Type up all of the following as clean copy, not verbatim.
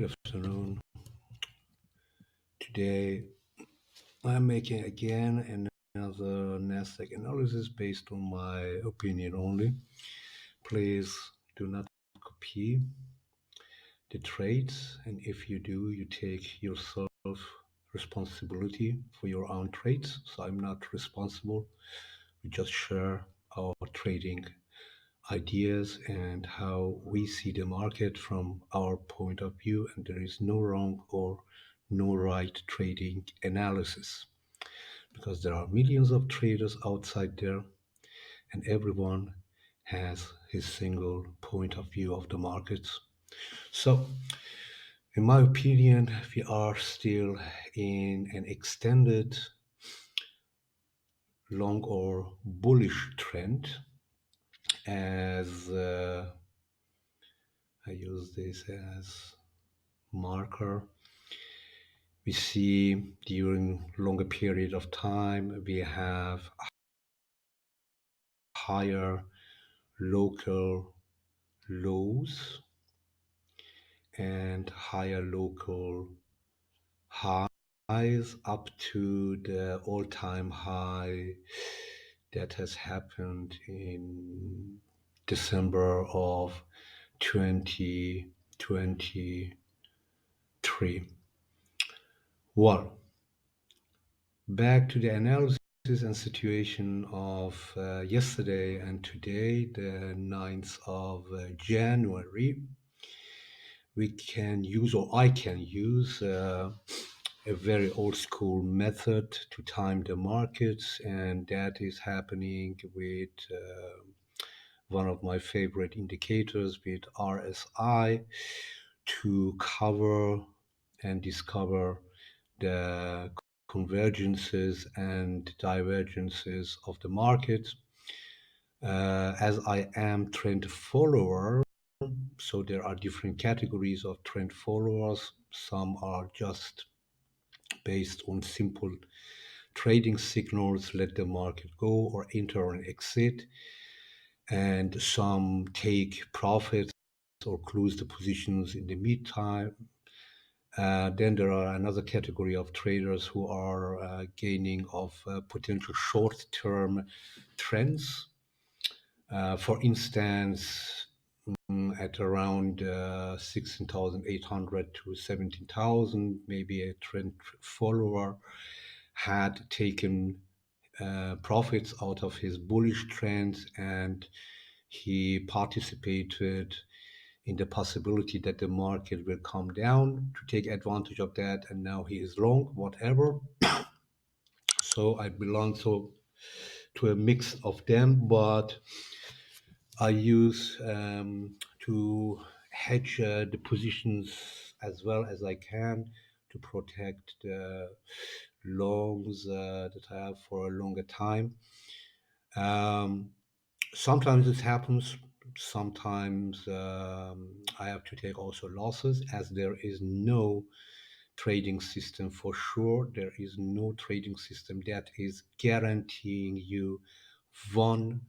afternoon. Today I'm making again another NASDAQ analysis based on my opinion only. Please do not copy the trades, and if you do, you take yourself responsibility for your own trades. So I'm not responsible. We just share our trading ideas and how we see the market from our point of view, and there is no wrong or no right trading analysis because there are millions of traders outside there and everyone has his single point of view of the markets. So, in my opinion, we are still in an extended long or bullish trend as I use this as marker. We see during longer period of time we have higher local lows and higher local highs up to the all-time high that has happened in December of 2023. Well, back to the analysis and situation of yesterday and today, the 9th of January. We can use, or I can use, a very old school method to time the markets, and that is happening with one of my favorite indicators, with RSI, to cover and discover the convergences and divergences of the market. As I am trend follower, so there are different categories of trend followers. Some are just based on simple trading signals, let the market go or enter and exit. And some take profits or close the positions in the meantime. Then there are another category of traders who are gaining of potential short-term trends. For instance, at around 16,800 to 17,000, maybe a trend follower had taken profits out of his bullish trends, and he participated in the possibility that the market will come down to take advantage of that, and now he is long, whatever. So I belong to a mix of them, but I use to hedge the positions as well as I can to protect the longs that I have for a longer time. Um, Sometimes this happens. Sometimes I have to take also losses, as there is no trading system for sure. There is no trading system that is guaranteeing you 100%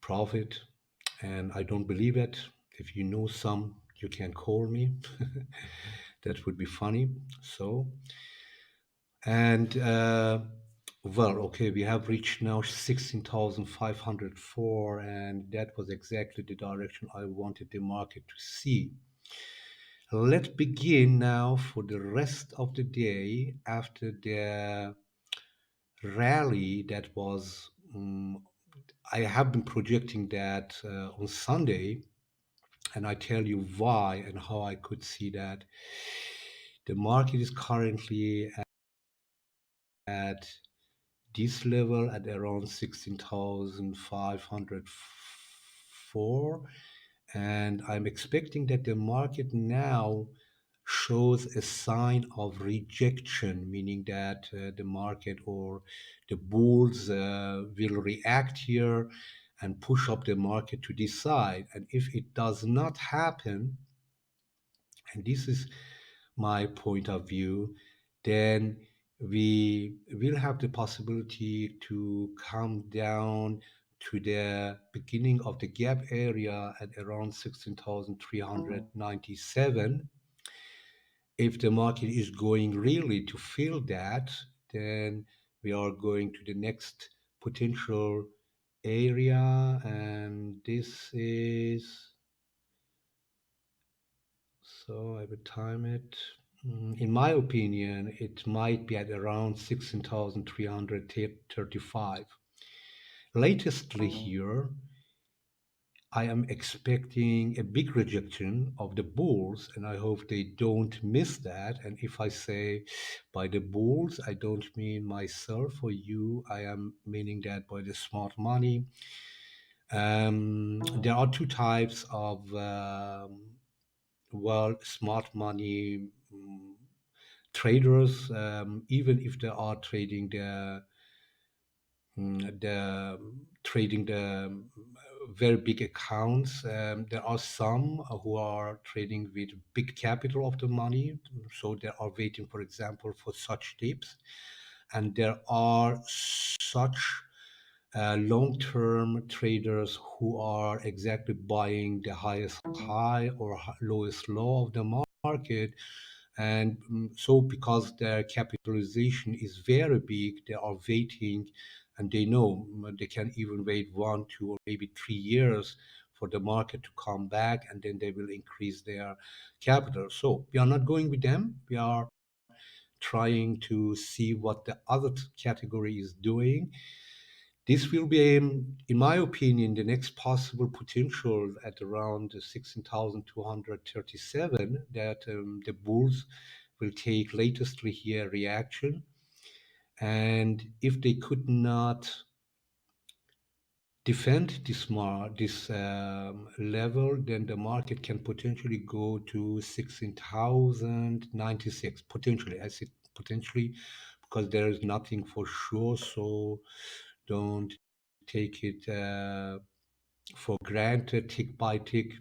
profit, and I don't believe it. If you know some, you can call me. That would be funny. So, and well, okay, we have reached now 16,504, and that was exactly the direction I wanted the market to see. Let's begin now for the rest of the day after the rally that was. I have been projecting that on Sunday, and I tell you why and how I could see that. The market is currently at this level at around 16,504, and I'm expecting that the market now shows a sign of rejection, meaning that the market or the bulls will react here and push up the market to this side. And if it does not happen, and this is my point of view, then we will have the possibility to come down to the beginning of the gap area at around 16,397. If the market is going really to fill that, then we are going to the next potential area, and this is, so I will time it. In my opinion, it might be at around 16,335. Latestly here, I am expecting a big rejection of the bulls, and I hope they don't miss that. And if I say by the bulls, I don't mean myself or you, I am meaning that by the smart money. There are two types of smart money traders, even if they are trading the very big accounts. There are some who are trading with big capital of the money, so they are waiting, for example, for such dips, and there are such long-term traders who are exactly buying the highest high or lowest low of the market. And so because their capitalization is very big, they are waiting, and they know they can even wait 1, 2, or maybe 3 years for the market to come back, and then they will increase their capital. So we are not going with them. We are trying to see what the other category is doing. This will be, in my opinion, the next possible potential at around 16,237 that the bulls will take latestly here reaction. And if they could not defend this level, then the market can potentially go to 16,096. Potentially, I said potentially because there is nothing for sure. So don't take it for granted, tick by tick.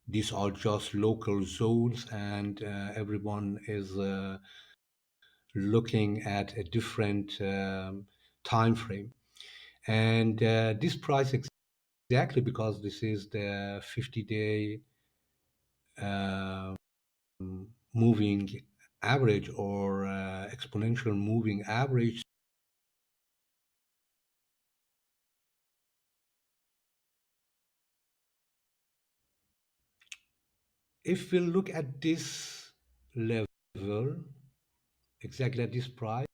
These are just local zones, and everyone is looking at a different time frame. And this price exactly because this is the 50-day moving average or exponential moving average. If we look at this level, exactly at this price,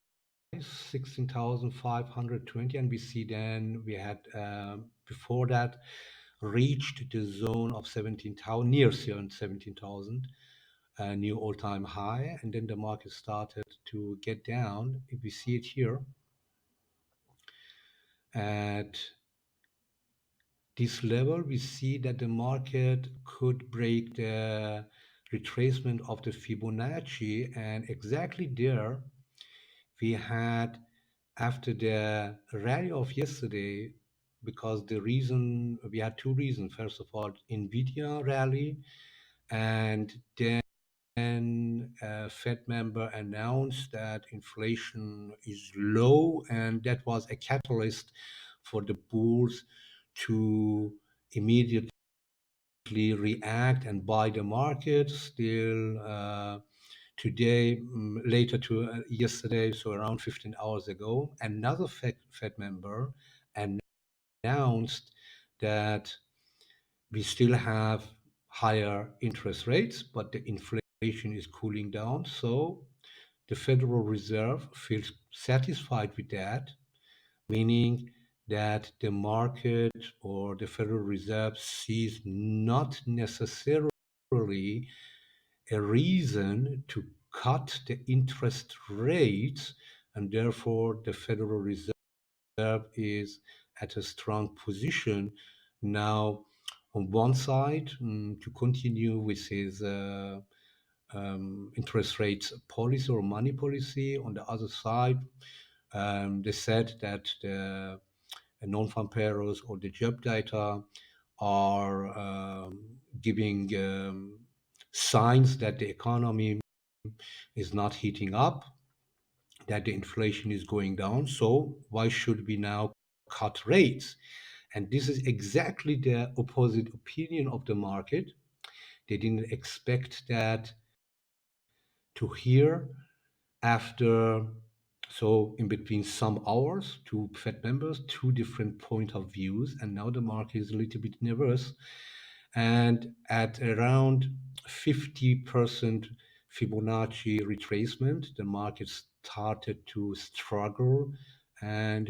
16,520, and we see then we had before that reached the zone of 17,000, near 17,000, a new all-time high, and then the market started to get down. If we see it here at this level, we see that the market could break the retracement of the Fibonacci, and exactly there we had, after the rally of yesterday, because the reason we had two reasons. First of all, Nvidia rally, and then a Fed member announced that inflation is low, and that was a catalyst for the bulls to immediately react and buy the market. Still today, later to yesterday, so around 15 hours ago, another Fed member announced that we still have higher interest rates, but the inflation is cooling down. So the Federal Reserve feels satisfied with that, meaning that the market or the Federal Reserve sees not necessarily a reason to cut the interest rates, and therefore the Federal Reserve is at a strong position now, on one side, to continue with his interest rates policy or money policy. On the other side, they said that the non-farm payrolls or the job data are giving signs that the economy is not heating up, that the inflation is going down. So why should we now cut rates. And this is exactly the opposite opinion of the market. They didn't expect that to hear after, so in between some hours, two Fed members, two different point of views, and now the market is a little bit nervous. And at around 50% Fibonacci retracement, the market started to struggle and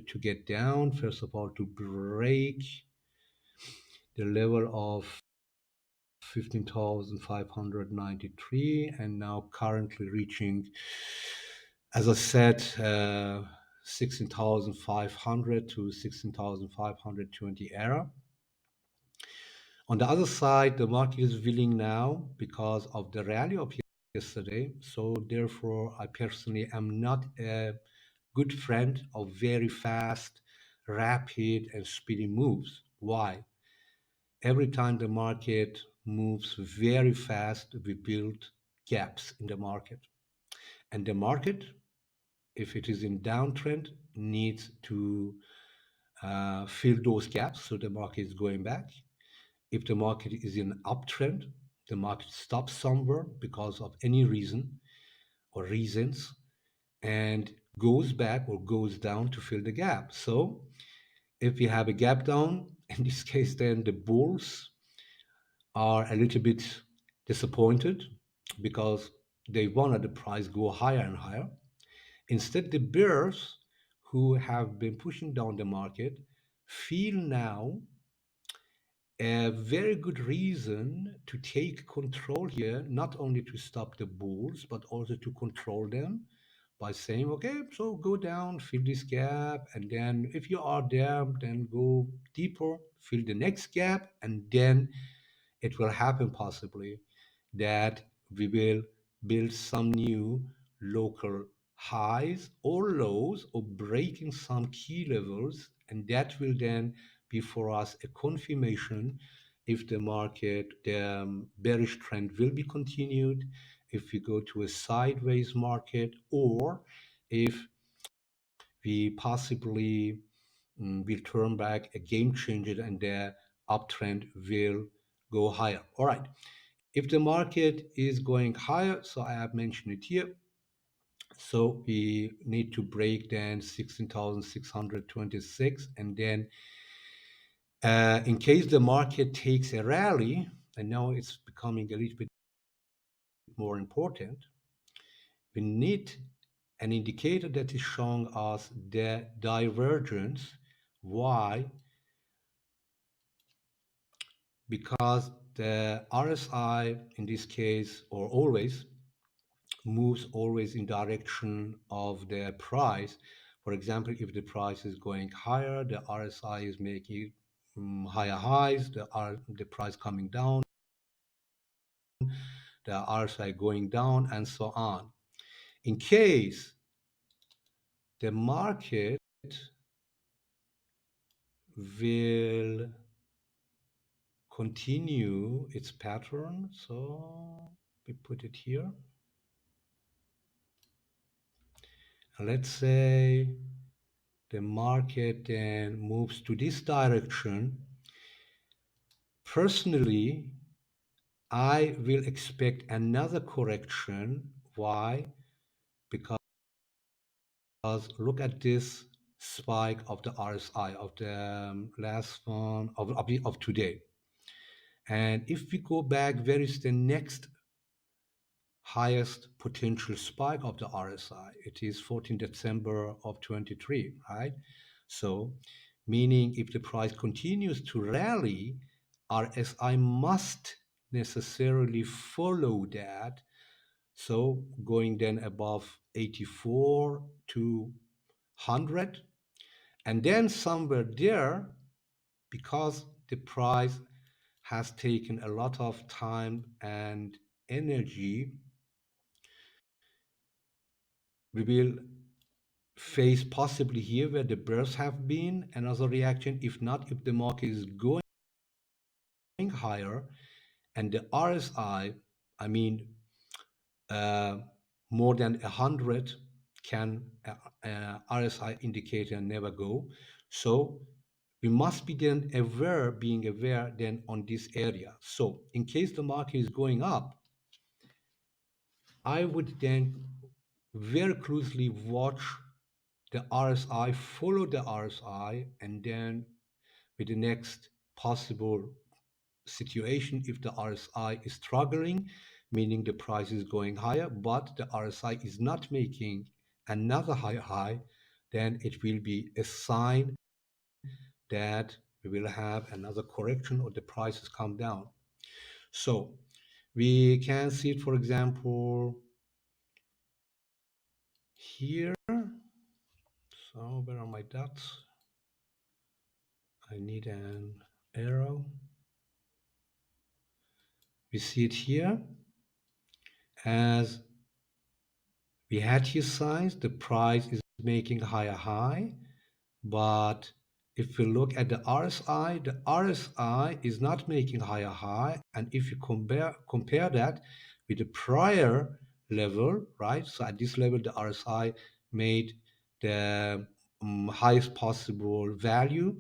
to get down, first of all, to break the level of 15,593, and now currently reaching, as I said, 16,500 to 16,520 area. On the other side, the market is willing now because of the rally of yesterday. So therefore, I personally am not a good friend of very fast, rapid, and speedy moves. Why? Every time the market moves very fast, we build gaps in the market. And the market, if it is in downtrend, needs to fill those gaps, so the market is going back. If the market is in uptrend, the market stops somewhere because of any reason or reasons and goes back or goes down to fill the gap. So if we have a gap down, in this case, then the bulls are a little bit disappointed because they wanted the price go higher and higher. Instead, the bears who have been pushing down the market feel now a very good reason to take control here, not only to stop the bulls, but also to control them by saying, okay, so go down, fill this gap, and then if you are there, then go deeper, fill the next gap, and then it will happen possibly that we will build some new local highs or lows or breaking some key levels, and that will then be for us a confirmation if the market, the bearish trend will be continued, if we go to a sideways market, or if we possibly will turn back a game changer and the uptrend will go higher. All right. If the market is going higher, so I have mentioned it here, so we need to break then 16,626, and then in case the market takes a rally, and now it's becoming a little bit more important, we need an indicator that is showing us the divergence. Why? Because the RSI in this case, or always, moves always in direction of the price. For example, if the price is going higher, the RSI is making higher highs, the price coming down, the RSI going down, and so on. In case the market will continue its pattern, so we put it here. Let's say the market then moves to this direction. Personally, I will expect another correction. Why? Because look at this spike of the RSI of the last one of today. And if we go back, where is the next highest potential spike of the RSI? It is 14 December of 23, right? So, meaning if the price continues to rally, RSI must necessarily follow that. So going then above 84 to 100, and then somewhere there, because the price has taken a lot of time and energy, we will face possibly here where the bears have been another reaction. If not, if the market is going higher and the RSI, I mean, more than 100 can RSI indicator never go. So we must be then aware, being aware then on this area. So in case the market is going up, I would then very closely watch the RSI, follow the RSI, and then with the next possible situation, if the RSI is struggling, meaning the price is going higher, but the RSI is not making another higher high, then it will be a sign that we will have another correction or the prices come down. So we can see it, for example, here. So where are my dots? I need an arrow. We see it here as we had here signs. The price is making higher high, but if we look at the RSI is not making higher high, and if you compare that with the prior level, right? So at this level, the RSI made the highest possible value,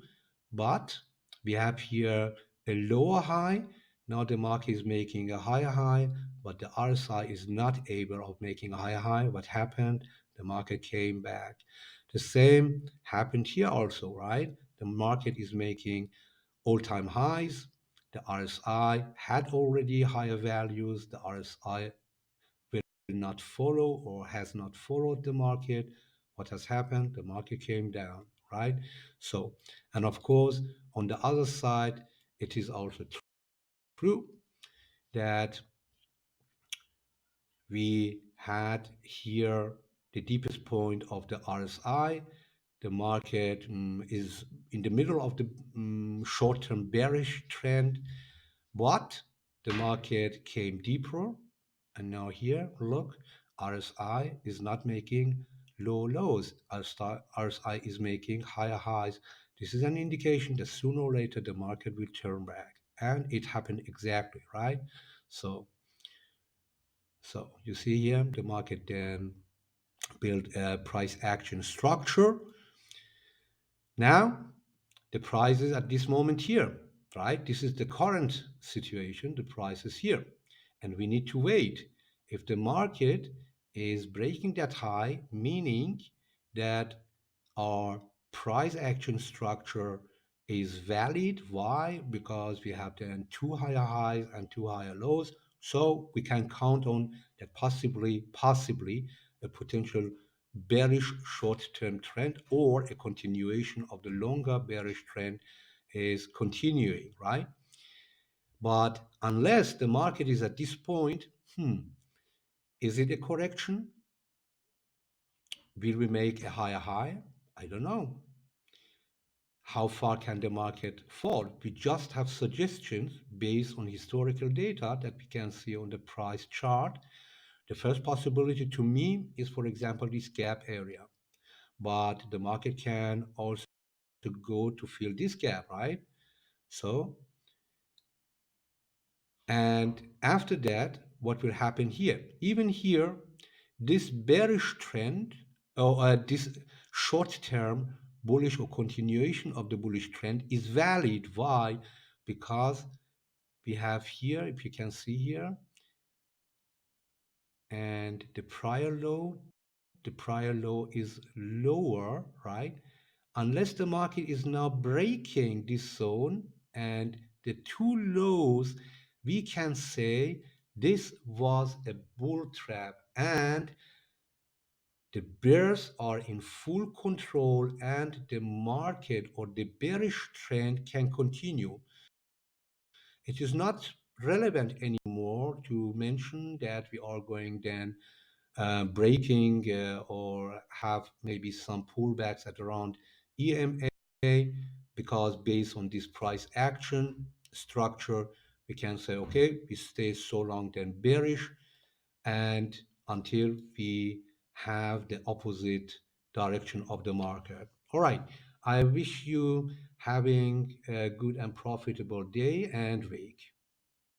but we have here a lower high. Now the market is making a higher high, but the RSI is not able of making a higher high. What happened? The market came back. The same happened here also, right? The market is making all-time highs. The RSI had already higher values. The RSI will not follow or has not followed the market. What has happened? The market came down, right? So, and of course, on the other side, it is also true that we had here the deepest point of the RSI. The market is in the middle of the short-term bearish trend, but the market came deeper. And now here, look, RSI is not making low lows. RSI is making higher highs. This is an indication that sooner or later the market will turn back. And it happened exactly, right? So so you see here, the market then built a price action structure. Now, the price is at this moment here, right? This is the current situation. The price is here. And we need to wait. If the market is breaking that high, meaning that our price action structure is valid. Why? Because we have then two higher highs and two higher lows. So we can count on that possibly a potential bearish short-term trend or a continuation of the longer bearish trend is continuing, right? But unless the market is at this point, is it a correction? Will we make a higher high? I don't know. How far can the market fall? We just have suggestions based on historical data that we can see on the price chart. The first possibility to me is, for example, this gap area. But the market can also go to fill this gap, right? So, and after that, what will happen here? Even here, this bearish trend or this short-term bullish or continuation of the bullish trend is valid. Why? Because we have here, if you can see here, and the prior low is lower, right? Unless the market is now breaking this zone and the two lows, we can say this was a bull trap and the bears are in full control and the market or the bearish trend can continue. It is not relevant anymore to mention that we are going then breaking or have maybe some pullbacks at around EMA, because based on this price action structure, we can say, okay, we stay so long then bearish and until we have the opposite direction of the market. All right. I wish you having a good and profitable day and week.